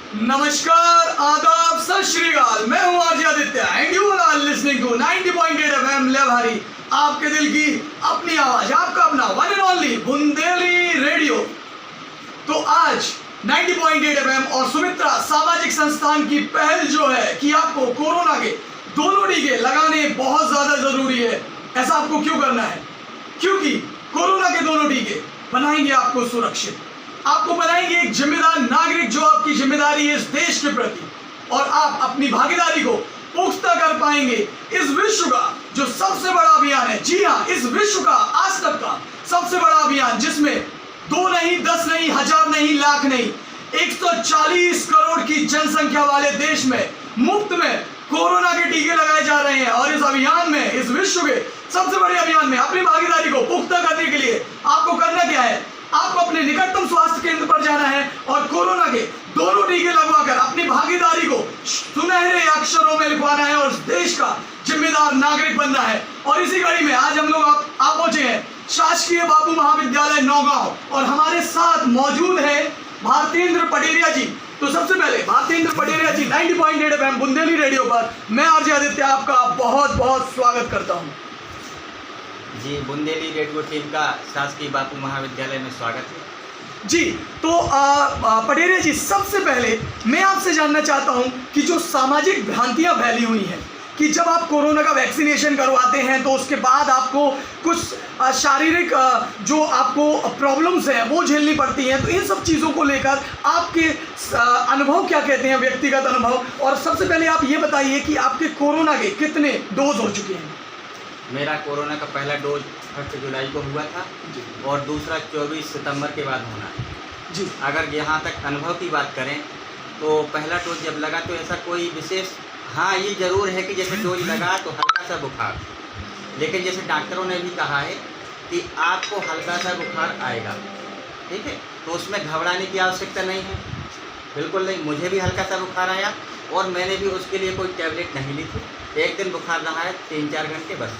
नमस्कार, आदाब, सत श्री अकाल। मैं हूं RJ Aditya and you are listening to 90.8 FM ले भारी, आपके दिल की अपनी आवाज, आपका अपना one and only Bundeli radio. तो आज 90.8 एफएम और सुमित्रा सामाजिक संस्थान की पहल जो है कि आपको कोरोना के दोनों टीके लगाने बहुत ज्यादा जरूरी है। ऐसा आपको क्यों करना है? क्योंकि कोरोना के दोनों टीके बनाएंगे आपको सुरक्षित, आपको बनाएंगे एक जिम्मेदार नागरिक, जो आपकी जिम्मेदारी है इस देश के प्रति, और आप अपनी भागीदारी को पुख्ता कर पाएंगे इस विश्व का जो सबसे बड़ा अभियान है। जी हाँ, इस विश्व का आज तक का सबसे बड़ा अभियान, जिसमें 2 नहीं, 10 नहीं, 1000 नहीं, लाख नहीं, 140 करोड़ की जनसंख्या वाले देश में मुफ्त में कोरोना के टीके लगाए जा रहे हैं। और इस अभियान में, इस विश्व के सबसे बड़े अभियान में अपनी भागीदारी को पुख्ता करने के लिए आपको करना क्या है? आपको अपने निकटतम स्वास्थ्य केंद्र पर जाना है और कोरोना के दोनों टीके लगवाकर अपनी भागीदारी को सुनहरे अक्षरों में लिखवाना है और देश का जिम्मेदार नागरिक बनना है। और इसी कड़ी में आज हम लोग आप पहुंचे हैं शासकीय बापू महाविद्यालय नौगांव, और हमारे साथ मौजूद है भारतेंद्र पटेरिया जी। तो सबसे पहले भारतेंद्र पटेरिया जी, 90.8 एफएम बुंदेली रेडियो पर मैं आरजे आदित्य आपका बहुत बहुत स्वागत करता हूँ। जी, बुंदेली रेडियो टीम का शासकीय बापू महाविद्यालय में स्वागत है। जी, तो पटेरिया जी, सबसे पहले मैं आपसे जानना चाहता हूं कि जो सामाजिक भ्रांतियां फैली हुई हैं कि जब आप कोरोना का वैक्सीनेशन करवाते हैं तो उसके बाद आपको कुछ शारीरिक जो आपको प्रॉब्लम्स हैं वो झेलनी पड़ती हैं, तो इन सब चीज़ों को लेकर आपके अनुभव क्या कहते हैं, व्यक्तिगत अनुभव? और सबसे पहले आप ये बताइए कि आपके कोरोना के कितने डोज हो चुके हैं? मेरा कोरोना का पहला डोज 1 जुलाई को हुआ था और दूसरा 24 सितंबर के बाद होना है जी। अगर यहाँ तक अनुभव की बात करें तो पहला डोज जब लगा तो ऐसा कोई विशेष, हाँ ये ज़रूर है कि जैसे डोज लगा तो हल्का सा बुखार, लेकिन जैसे डॉक्टरों ने भी कहा है कि आपको हल्का सा बुखार आएगा, ठीक है, तो उसमें घबराने की आवश्यकता नहीं है, बिल्कुल नहीं। मुझे भी हल्का सा बुखार आया और मैंने भी उसके लिए कोई टैबलेट नहीं ली थी। एक दिन बुखार रहा है, 3-4 घंटे बस।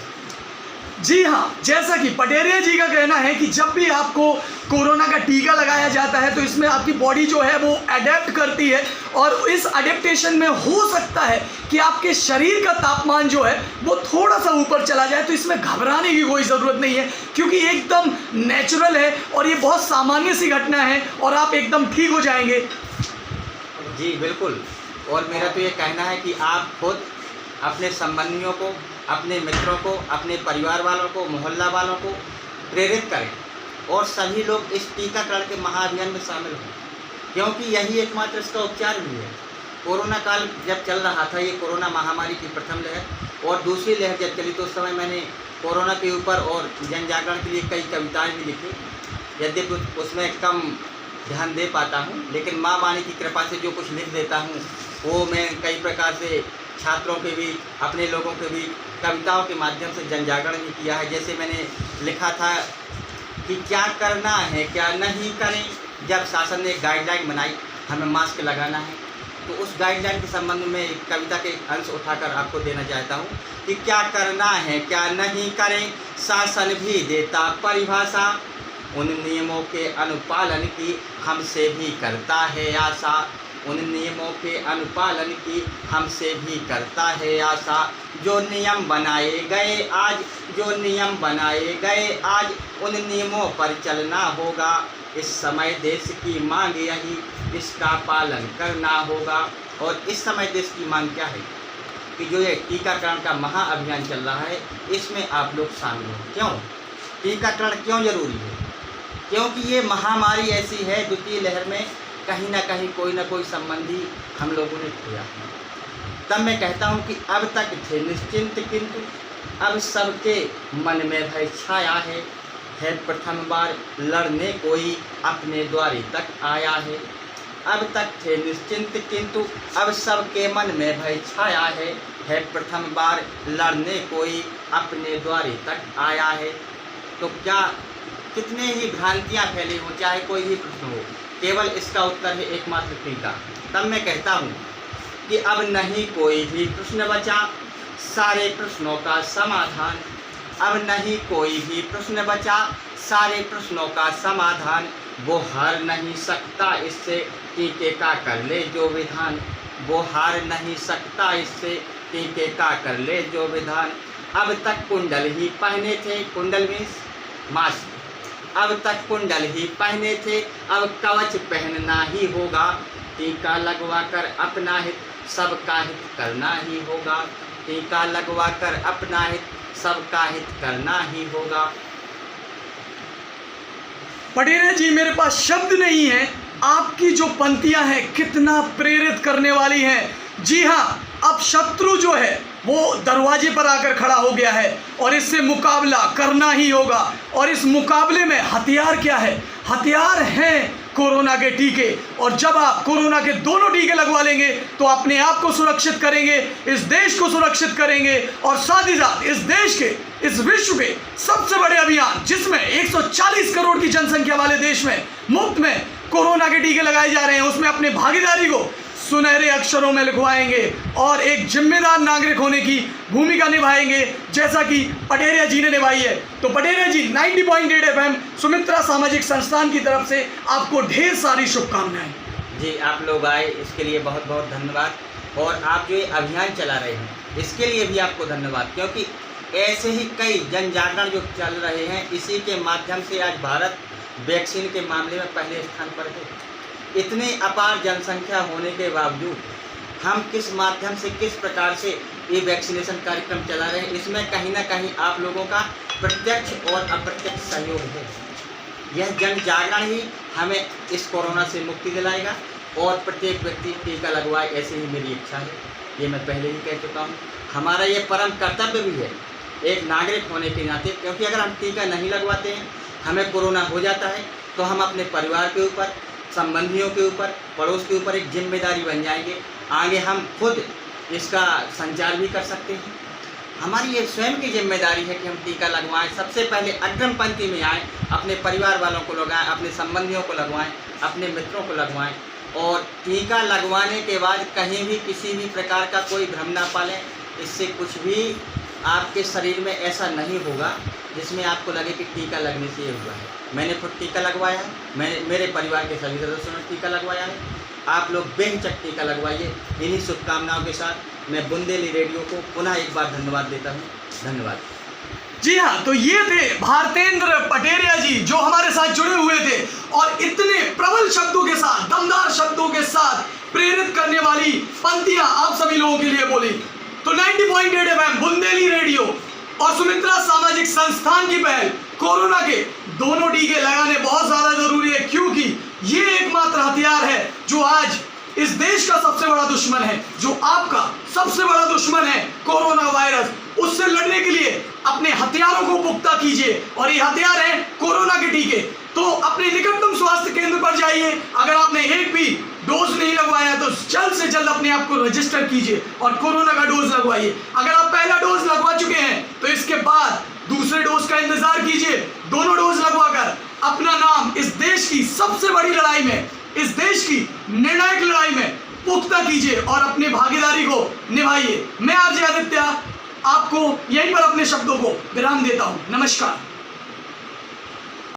जी हाँ, जैसा कि पटेरिया जी का कहना है कि जब भी आपको कोरोना का टीका लगाया जाता है तो इसमें आपकी बॉडी जो है वो अडेप्ट करती है, और इस अडेप्टेशन में हो सकता है कि आपके शरीर का तापमान जो है वो थोड़ा सा ऊपर चला जाए। तो इसमें घबराने की कोई ज़रूरत नहीं है, क्योंकि एकदम नेचुरल है और ये बहुत सामान्य सी घटना है और आप एकदम ठीक हो जाएंगे। जी बिल्कुल, और मेरा तो ये कहना है कि आप खुद अपने संबंधियों को, अपने मित्रों को, अपने परिवार वालों को, मोहल्ला वालों को प्रेरित करें और सभी लोग इस टीकाकरण के महाअभियान में शामिल हों, क्योंकि यही एकमात्र इसका उपचार भी है। कोरोना काल जब चल रहा था, ये कोरोना महामारी की प्रथम लहर और दूसरी लहर जब चली, तो उस समय मैंने कोरोना के ऊपर और जन जागरण के लिए कई कविताएँ भी लिखी। यद्यपि उसमें कम ध्यान दे पाता हूँ, लेकिन माँ वाणी की कृपा से जो कुछ लिख देता हूँ वो मैं कई प्रकार से छात्रों के बीच, अपने लोगों के बीच कविताओं के माध्यम से जन जागरण भी किया है। जैसे मैंने लिखा था कि क्या करना है क्या नहीं करें, जब शासन ने एक गाइडलाइन बनाई हमें मास्क लगाना है, तो उस गाइडलाइन के संबंध में एक कविता के अंश उठाकर आपको देना चाहता हूँ कि क्या करना है क्या नहीं करें, शासन भी देता परिभाषा, उन नियमों के अनुपालन की हमसे भी करता है आशा, उन नियमों के अनुपालन की हमसे भी करता है आशा, जो नियम बनाए गए आज, जो नियम बनाए गए आज, उन नियमों पर चलना होगा, इस समय देश की मांग यही, इसका पालन करना होगा। और इस समय देश की मांग क्या है कि जो ये टीकाकरण का महाअभियान चल रहा है इसमें आप लोग शामिल हो। क्यों टीकाकरण क्यों जरूरी है? क्योंकि ये महामारी ऐसी है, द्वितीय लहर में कहीं ना कहीं कोई ना कोई संबंधी हम लोगों ने खोया। तब मैं कहता हूँ कि अब तक थे निश्चिंत, किंतु अब सबके मन में भय छाया है प्रथम बार लड़ने कोई अपने द्वारी तक आया है। अब तक थे निश्चिंत, किंतु अब सबके मन में भय छाया है प्रथम बार लड़ने कोई अपने द्वारी तक आया है। तो क्या कितने ही भ्रांतियाँ फैली हो, चाहे कोई भी प्रश्न हो, केवल इसका उत्तर है एकमात्र टीका। तब मैं कहता हूँ कि अब नहीं कोई भी प्रश्न बचा, सारे प्रश्नों का समाधान, अब नहीं कोई भी प्रश्न बचा, सारे प्रश्नों का समाधान, वो हार नहीं सकता इससे टीके का कर ले जो विधान, वो हार नहीं सकता इससे, टीके का कर ले जो विधान। अब तक कुंडल ही पहने थे, कुंडल मीन्स मास्क, अब तक कुंडल ही पहने थे, अब कवच पहनना ही होगा, टीका लगवा कर अपना हित सबका हित करना ही होगा, टीका लगवा कर अपना हित सबका हित करना ही होगा। पटेरे जी, मेरे पास शब्द नहीं है, आपकी जो पंक्तियां हैं कितना प्रेरित करने वाली हैं। जी हाँ, अब शत्रु जो है वो दरवाजे पर आकर खड़ा हो गया है और इससे मुकाबला करना ही होगा। और इस मुकाबले में हथियार क्या है? हथियार हैं कोरोना के टीके। और जब आप कोरोना के दोनों टीके लगवा लेंगे तो अपने आप को सुरक्षित करेंगे, इस देश को सुरक्षित करेंगे और साथ ही साथ इस देश के, इस विश्व के सबसे बड़े अभियान जिसमें 140 करोड़ की जनसंख्या वाले देश में मुफ्त में कोरोना के टीके लगाए जा रहे हैं, उसमें अपनी भागीदारी को सुनहरे अक्षरों में लिखवाएंगे और एक जिम्मेदार नागरिक होने की भूमिका निभाएंगे, जैसा कि पटेरिया जी ने निभाई है। तो पटेरिया जी, 90.8 FM सुमित्रा सामाजिक संस्थान की तरफ से आपको ढेर सारी शुभकामनाएं। जी, आप लोग आए इसके लिए बहुत बहुत धन्यवाद। और आप जो ये अभियान चला रहे हैं इसके लिए भी आपको धन्यवाद, क्योंकि ऐसे ही कई जन जागरण जो चल रहे हैं, इसी के माध्यम से आज भारत वैक्सीन के मामले में पहले स्थान पर है। इतने अपार जनसंख्या होने के बावजूद हम किस माध्यम से, किस प्रकार से ये वैक्सीनेशन कार्यक्रम चला रहे हैं, इसमें कहीं ना कहीं आप लोगों का प्रत्यक्ष और अप्रत्यक्ष सहयोग है। यह जन जागरण ही हमें इस कोरोना से मुक्ति दिलाएगा और प्रत्येक व्यक्ति टीका लगवाए, ऐसे ही मेरी इच्छा है। ये मैं पहले ही कह चुका हूँ। हमारा ये परम कर्तव्य भी है एक नागरिक होने के नाते, क्योंकि अगर हम टीका नहीं लगवाते हैं, हमें कोरोना हो जाता है, तो हम अपने परिवार के ऊपर, संबंधियों के ऊपर, पड़ोस के ऊपर एक जिम्मेदारी बन जाएंगे। आगे हम खुद इसका संचार भी कर सकते हैं। हमारी ये स्वयं की जिम्मेदारी है कि हम टीका लगवाएं, सबसे पहले अग्रिम पंक्ति में आएँ, अपने परिवार वालों को लगवाएं, अपने संबंधियों को लगवाएं, अपने मित्रों को लगवाएं। और टीका लगवाने के बाद कहीं भी किसी भी प्रकार का कोई भ्रम ना पालें। इससे कुछ भी आपके शरीर में ऐसा नहीं होगा जिसमें आपको लगे कि टीका लगने से ये हुआ है। मैंने खुद टीका लगवाया है, मेरे परिवार के सभी सदस्यों ने टीका लगवाया है। आप लोग बेहिचक टीका लगवाइए। इन्हीं शुभकामनाओं के साथ मैं बुंदेली रेडियो को पुनः एक बार धन्यवाद देता हूँ। धन्यवाद। जी हाँ, तो ये थे भारतेंद्र पटेरिया जी जो हमारे साथ जुड़े हुए थे और इतने प्रबल शब्दों के साथ, दमदार शब्दों के साथ प्रेरित करने वाली पंक्तियां आप सभी लोगों के लिए बोली। तो 90.8 FM बुंदेली रेडियो और सुमित्रा सामाजिक संस्थान की पहल कोरोना के दोनों टीके लगाने बहुत ज्यादा जरूरी है, क्योंकि ये एकमात्र हथियार है जो आज इस देश का सबसे बड़ा दुश्मन है, जो आपका सबसे बड़ा दुश्मन है कोरोना वायरस। उससे लड़ने के लिए अपने हथियारों को पुख्ता कीजिए और ये हथियार है कोरोना के टीके। तो अपने निकटतम स्वास्थ्य केंद्र पर जाइए। अगर आपने एक भी डोज नहीं लगवाया तो जल्द से जल्द अपने आप को रजिस्टर कीजिए और कोरोना का डोज लगवाइए। अगर आप पहला डोज लगवा चुके हैं तो इसके बाद दूसरे डोज का इंतजार कीजिए। दोनों डोज लगवाकर अपना नाम इस देश की सबसे बड़ी लड़ाई में, इस देश की निर्णायक लड़ाई में पुख्ता कीजिए और अपनी भागीदारी को निभाइए। मैं आरजे आदित्य आपको यहीं पर अपने शब्दों को विराम देता हूं। नमस्कार।